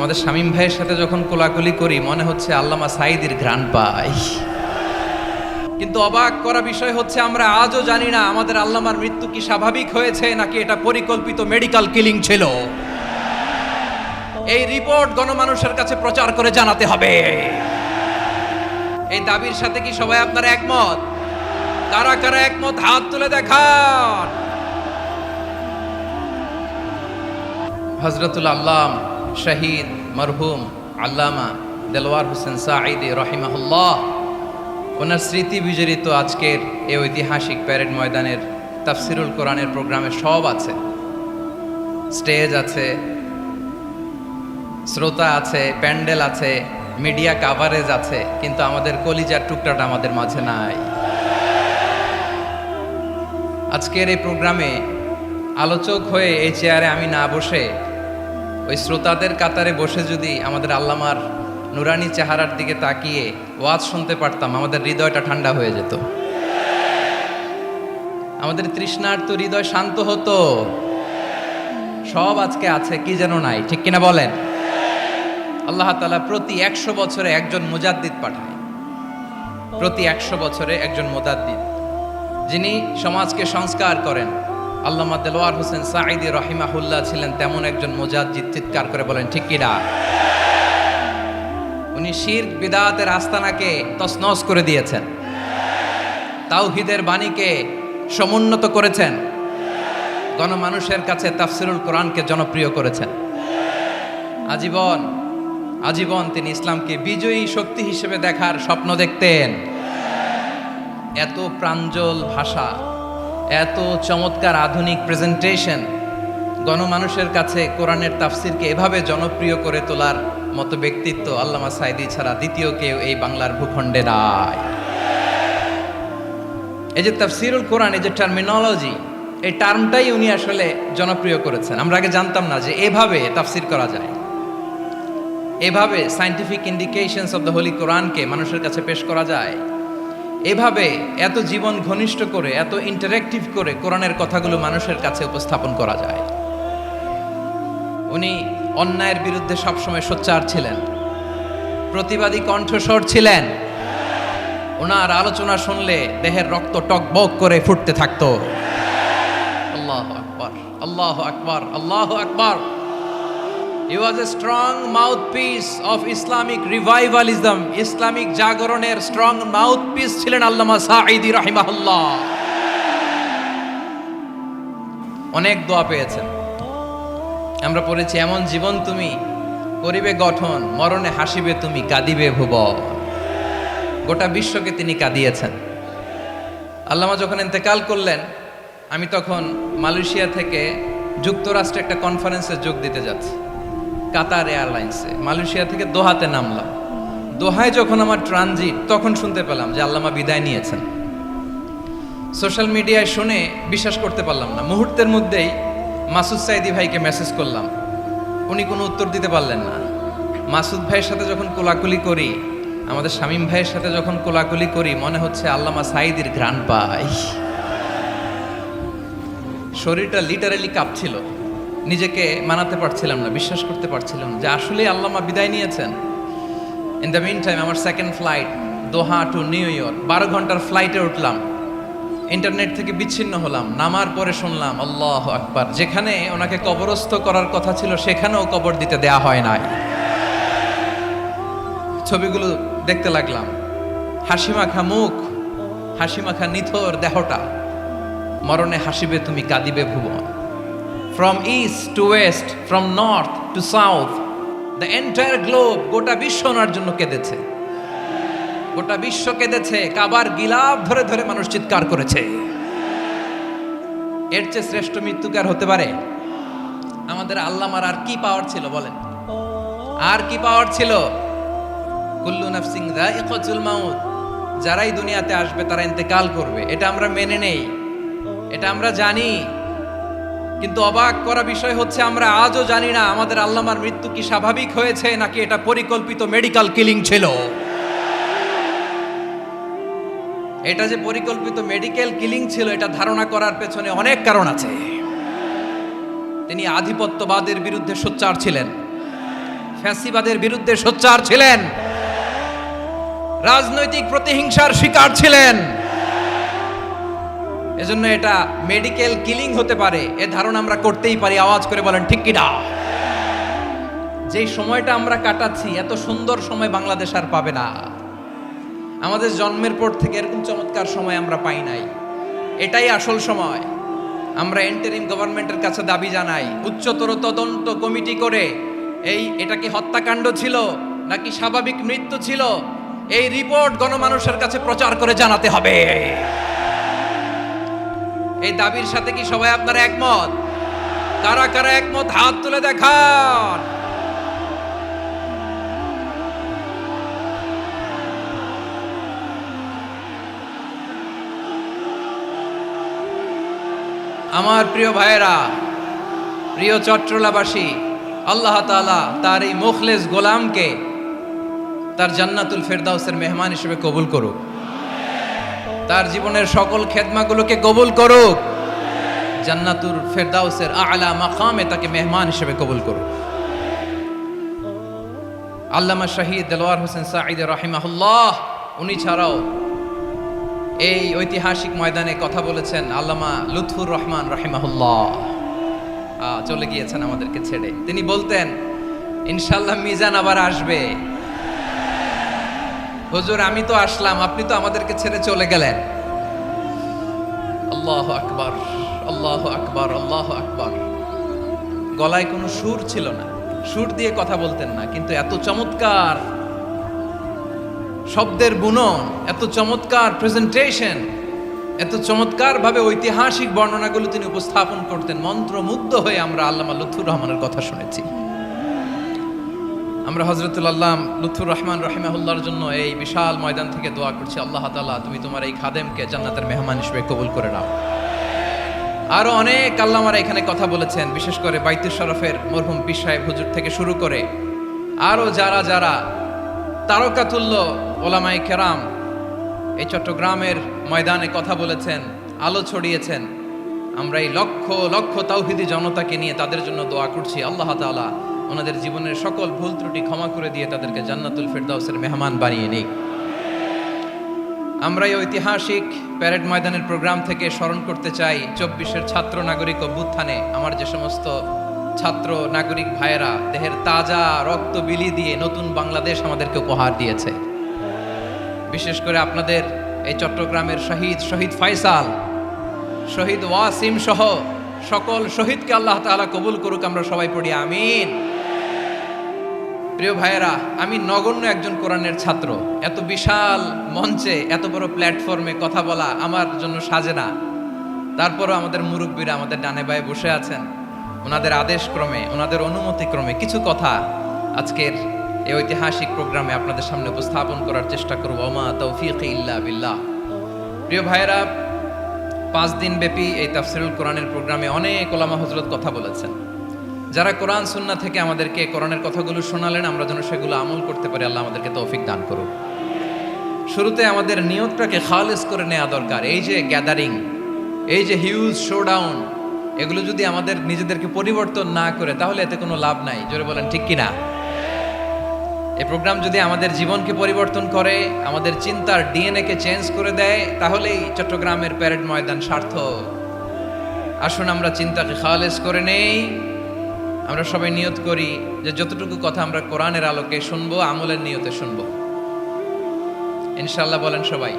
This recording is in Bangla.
আমাদের শামীম ভাইয়ের সাথে যখন কোলাকুলি করি মনে হচ্ছে আল্লামা সাঈদীর ঘ্রাণ পাই। কিন্তু অবাক করা বিষয় হচ্ছে আমরা আজও জানি না আমাদের আল্লামার মৃত্যু কি স্বাভাবিক হয়েছে নাকি এটা পরিকল্পিত মেডিকেল কিলিং ছিল। এই রিপোর্ট গণমানুষের কাছে প্রচার করে জানাতে হবে। এই দাবির সাথে কি সবাই আপনারা একমত? কারা কারা একমত হাত তুলে দেখান। হযরতুল আল্লাম শহীদ মরহুম আল্লামা দেলওয়ার হোসেন সাঈদী রাহিমাহুল্লাহ, ওনার স্মৃতি বিজড়িত আজকের এই ঐতিহাসিক প্যারেড ময়দানের তাফসিরুল কোরআনের প্রোগ্রামে সব আছে। স্টেজ আছে, শ্রোতা আছে, প্যান্ডেল আছে, মিডিয়া কাভারেজ আছে, কিন্তু আমাদের কলিজার টুকরাটা আমাদের মাঝে নাই। আজকের এই প্রোগ্রামে আলোচক হয়ে এই চেয়ারে আমি না বসে ওই শ্রোতাদের কাতারে বসে যদি আমাদের আল্লামার নুরানি চেহারার দিকে তাকিয়ে ওয়াজ শুনতে পারতাম, আমাদের হৃদয়টা ঠান্ডা হয়ে যেত, আমাদের তৃষ্ণার্ত হৃদয় শান্ত হতো। সব আজকে আছে, কি যেন নাই, ঠিক কিনা বলেন? আল্লাহ তাআলা প্রতি 100 বছরে একজন মুজাদ্দিদ পাঠায়, প্রতি 100 বছরে একজন মুজাদ্দিদ, যিনি সমাজকে সংস্কার করেন। আল্লামা দেলওয়ার হোসেন সাঈদী রাহিমাহুল্লাহ ছিলেন তেমন একজন মুজাদ্দিদ। চিৎকার করে বলেন ঠিক কিনা? উনি শিরক বিদআতের আস্তানাকে তছনছ করে দিয়েছেন, তাওহীদের বাণীকে সমুন্নত করেছেন, গণমানুষের কাছে তাফসিরুল কোরআনকে জনপ্রিয় করেছেন। আজীবন আজীবন তিনি ইসলামকে বিজয়ী শক্তি হিসেবে দেখার স্বপ্ন দেখতেন। এত প্রাঞ্জল ভাষা, এত চমৎকার আধুনিক প্রেজেন্টেশন, গণমানুষের কাছে কোরআনের তাফসিরকে এভাবে জনপ্রিয় করে তোলার মতো ব্যক্তিত্ব আল্লামা সাঈদী ছাড়া দ্বিতীয় কেউ এই বাংলার ভূখণ্ডে নাই। এই যে তাফসিরুল কোরআন, এই যে টার্মিনোলজি, এই টার্মটাই উনি আসলে জনপ্রিয় করেছেন। আমরা আগে জানতাম না যে এভাবে তাফসির করা যায়, এভাবে scientific indications of the Holi কোরআনকে মানুষের কাছে পেশ করা যায়, এভাবে এত জীবন ঘনিষ্ঠ করে, এত ইন্টারেক্টিভ করে কোরআনের কথাগুলো মানুষের কাছে উপস্থাপন করা যায়। উনি অন্যায়ের বিরুদ্ধে সবসময় সোচ্চার ছিলেন, প্রতিবাদী কণ্ঠস্বর ছিলেন। ওনার আলোচনা শুনলে দেহের রক্ত টকবক করে ফুটতে থাকতো। আল্লাহু আকবার, আল্লাহু আকবার, আল্লাহু আকবার। He was a strong mouthpiece of Islamic revivalism. Islamic জাগরণের স্ট্রং মাউথপিস ছিলেন আল্লামা সাঈদী রাহিমাহুল্লাহ। অনেক দোয়া পেয়েছেন, আমরা পড়েছি, এমন জীবন তুমি করিবে গঠন, মরণে হাসিবে তুমি, কাঁদিবে ভুবন। গোটা বিশ্বকে তিনি কাঁদিয়েছেন। আল্লামা যখন ইন্তেকাল করলেন, আমি তখন মালয়েশিয়া থেকে যুক্তরাষ্ট্রে একটা কনফারেন্সে যোগ দিতে যাচ্ছি, কাতার এয়ারলাইন্সে। মালয়েশিয়া থেকে দোহাতে নামলাম। দোহায় যখন আমার ট্রানজিট, তখন শুনতে পেলাম যে আল্লামা বিদায় নিয়েছেন। সোশ্যাল মিডিয়ায় শুনে বিশ্বাস করতে পারলাম না। মুহূর্তের মধ্যেই মাসুদ সাঈদী ভাইকে মেসেজ করলাম, উনি কোনো উত্তর দিতে পারলেন না। মাসুদ ভাইয়ের সাথে যখন কোলাকুলি করি, আমাদের শামীম ভাইয়ের সাথে যখন কোলাকুলি করি, মনে হচ্ছে আল্লামা সাঈদীর ঘ্রাণ পাই। শরীরটা লিটারালি কাঁপছিল, নিজেকে মানাতে পারছিলাম না, বিশ্বাস করতে পারছিলাম যে আসলে আল্লামা বিদায় নিয়েছেন। ইন দ্য মিন টাইম আমার সেকেন্ড ফ্লাইট দোহা টু নিউ ইয়র্ক, 12 ঘন্টার ফ্লাইটে উঠলাম, ইন্টারনেট থেকে বিচ্ছিন্ন হলাম। নামার পরে শুনলাম আল্লাহু আকবার, যেখানে ওনাকে কবরস্থ করার কথা ছিল সেখানেও কবর দিতে দেয়া হয় নাই। ছবিগুলো দেখতে লাগলাম, হাসিমাখা মুখ, হাসিমাখা নিথর দেহটা, মরণে হাসিবে তুমি, কাঁদিবে ভুবন। From east to west, from north to south, the entire globe, গোটা বিশ্ব ওনার জন্য কেঁদেছে, গোটা বিশ্ব কেঁদেছে। কাবার গিলাফ ধরে ধরে মানুষ চিৎকার করেছে। এর চেয়ে শ্রেষ্ঠ মৃত্যুকার হতে পারে? আমাদের আল্লামার আর কি পাওয়ার ছিল বলেন? আর কি পাওয়ার ছিল? কুল্লু নাফসিন যায়িকাতুল মাউত, যারাই দুনিয়াতে আসবে তারা ইন্তেকাল করবে, এটা আমরা মেনে নেই, এটা আমরা জানি। কিন্তু অবাক করা বিষয় হচ্ছে আমরা আজও জানি না আমাদের আল্লামার মৃত্যু কি স্বাভাবিক হয়েছে নাকি এটা পরিকল্পিত মেডিকেল কিলিং ছিল। এটা যে পরিকল্পিত মেডিকেল কিলিং ছিল, এটা ধারণা করার পেছনে অনেক কারণ আছে। তিনি আধিপত্যবাদের বিরুদ্ধে সোচ্চার ছিলেন, ফ্যাসিবাদের বিরুদ্ধে সোচ্চার ছিলেন, রাজনৈতিক প্রতিহিংসার শিকার ছিলেন। এজন্য এটা মেডিকেল কিলিং হতে পারে এ ধারণা আমরা করতেই পারি। আওয়াজ করে বলেন ঠিক কি না? যেই সময়টা আমরা কাটাচ্ছি, এত সুন্দর সময় বাংলাদেশ আর পাবে না। আমাদের জন্মের পর থেকে এরকম চমৎকার সময় আমরা পাই নাই। এটাই আসল সময়। আমরা ইন্টারিম গভর্নমেন্টের কাছে দাবি জানাই, উচ্চতর তদন্ত কমিটি করে এটা কি হত্যাকাণ্ড ছিল নাকি স্বাভাবিক মৃত্যু ছিল, এই রিপোর্ট গণমানুষের কাছে প্রচার করে জানাতে হবে। এই দাবির সাথে কি সবাই আপনারা একমত? কারা কারা একমত হাত তুলে দেখান। আমার প্রিয় ভাইয়েরা, প্রিয় চট্টলাবাসী, আল্লাহ তাআলা তার এই মুখলেস গোলামকে তার জান্নাতুল ফেরদাউসের মেহমান হিসেবে কবুল করুক। তার জীবনের সকল খেদমাগুলোকে কবুল করুক। জান্নাতুল ফেরদাউসের আলা মাকামে তাকে মেহমান হিসেবে কবুল করুক। আল্লামা শহীদ দেলোয়ার হোসেন সাঈদী রাহিমাহুল্লাহ, উনি ছাড়াও এই ঐতিহাসিক ময়দানে কথা বলেছেন আল্লামা লুৎফুর রহমান রাহিমাহুল্লাহ। চলে গিয়েছেন আমাদেরকে ছেড়ে। তিনি বলতেন, ইনশাআল্লাহ মিজান আবার আসবে। হুজুর, আমি তো আসলাম, আপনি তো আমাদেরকে ছেড়ে চলে গেলেন। আল্লাহু আকবার, আল্লাহু আকবার, আল্লাহু আকবার। গলায় কোনো সুর ছিল না, সুর দিয়ে কথা বলতেন না, কিন্তু এত চমৎকার শব্দের বুনন, এত চমৎকার প্রেজেন্টেশন, এত চমৎকার ভাবে ঐতিহাসিক বর্ণনাগুলো তিনি উপস্থাপন করতেন। মন্ত্রমুগ্ধ হয়ে আমরা আল্লামা লুৎফুর রহমানের কথা শুনেছি। আমরা হযরতুল আল্লাম লুৎফুর রহমান রাহিমাহুল্লাহর জন্য এই বিশাল ময়দান থেকে দোয়া করছি, আল্লাহ তাআলা তুমি তোমার এই খাদেমকে জান্নাতের মেহমান হিসেবে কবুল করে নাও। আরো অনেক আল্লামারা এখানে কথা বলেছেন, বিশেষ করে বাইতুল শরফের মরহুম পীর সাহেব হুজুর থেকে শুরু করে আরো যারা যারা তারকাতুল্য ওলামায়ে কেরাম এই চট্টগ্রামের ময়দানে কথা বলেছেন, আলো ছড়িয়েছেন। আমরা এই লক্ষ লক্ষ তাওহীদি জনতাকে নিয়ে তাদের জন্য দোয়া করছি, আল্লাহ তাআলা ওনাদের জীবনের সকল ভুল ত্রুটি ক্ষমা করে দিয়ে তাদেরকে জান্নাতুল ফেরদাউসের মেহমান বানিয়ে নিক। আমরা এই ঐতিহাসিক প্যারেড ময়দানের প্রোগ্রাম থেকে স্মরণ করতে চাই 24-এর ছাত্র নাগরিক অভ্যুত্থানে আমার যে সমস্ত ছাত্র নাগরিক ভাইয়েরা দেহের তাজা রক্ত বিলি দিয়ে নতুন বাংলাদেশ আমাদেরকে উপহার দিয়েছে। বিশেষ করে আপনাদের এই চট্টগ্রামের শহীদ ফাইসাল, শহীদ ওয়াসিম সহ সকল শহীদকে আল্লাহ তাআলা কবুল করুক। আমরা সবাই পড়ি আমিন। প্রিয় ভাইয়েরা, আমি নগণ্য একজন কোরআনের ছাত্র। এত বিশাল মঞ্চে, এত বড় প্ল্যাটফর্মে কথা বলা আমার জন্য সাজে না। তারপরও আমাদের মুরব্বীরা আমাদের ডানে বায়ে বসে আছেন, ওনাদের আদেশ ক্রমে, ওনাদের অনুমতি ক্রমে কিছু কথা আজকের এই ঐতিহাসিক প্রোগ্রামে আপনাদের সামনে উপস্থাপন করার চেষ্টা করব। ওমা তৌফিক ইল্লা বিল্লাহ। প্রিয় ভাইয়েরা, 5 দিন ব্যাপী এই তাফসিরুল কোরআনের প্রোগ্রামে অনেক ওলামা হযরত কথা বলেছেন। যারা কোরআন সুন্নাহ থেকে আমাদেরকে কোরআনের কথাগুলো শোনালেন, আমরা যেন সেগুলো আমল করতে পারি, আল্লাহ আমাদেরকে তৌফিক দান করুন। শুরুতে আমাদের নিয়তটাকে খালিস করে নেওয়া দরকার। এই যে গ্যাদারিং, এই যে হিউজ শোডাউন, এগুলো যদি আমাদের নিজেদেরকে পরিবর্তন না করে তাহলে এতে কোনো লাভ নাই। জোরে বলেন ঠিক কিনা? এই প্রোগ্রাম যদি আমাদের জীবনকে পরিবর্তন করে, আমাদের চিন্তার ডিএনএ কে চেঞ্জ করে দেয়, তাহলেই চট্টগ্রামের প্যারেড ময়দান সার্থক। আসুন আমরা চিন্তাকে খালিস করে নেই। আমরা সবাই নিয়ত করি যে যতটুকু কথা আমরা কোরআনের আলোকে শুনবো, আমলের নিয়তে শুনবো ইনশাআল্লাহ। বলেন সবাই।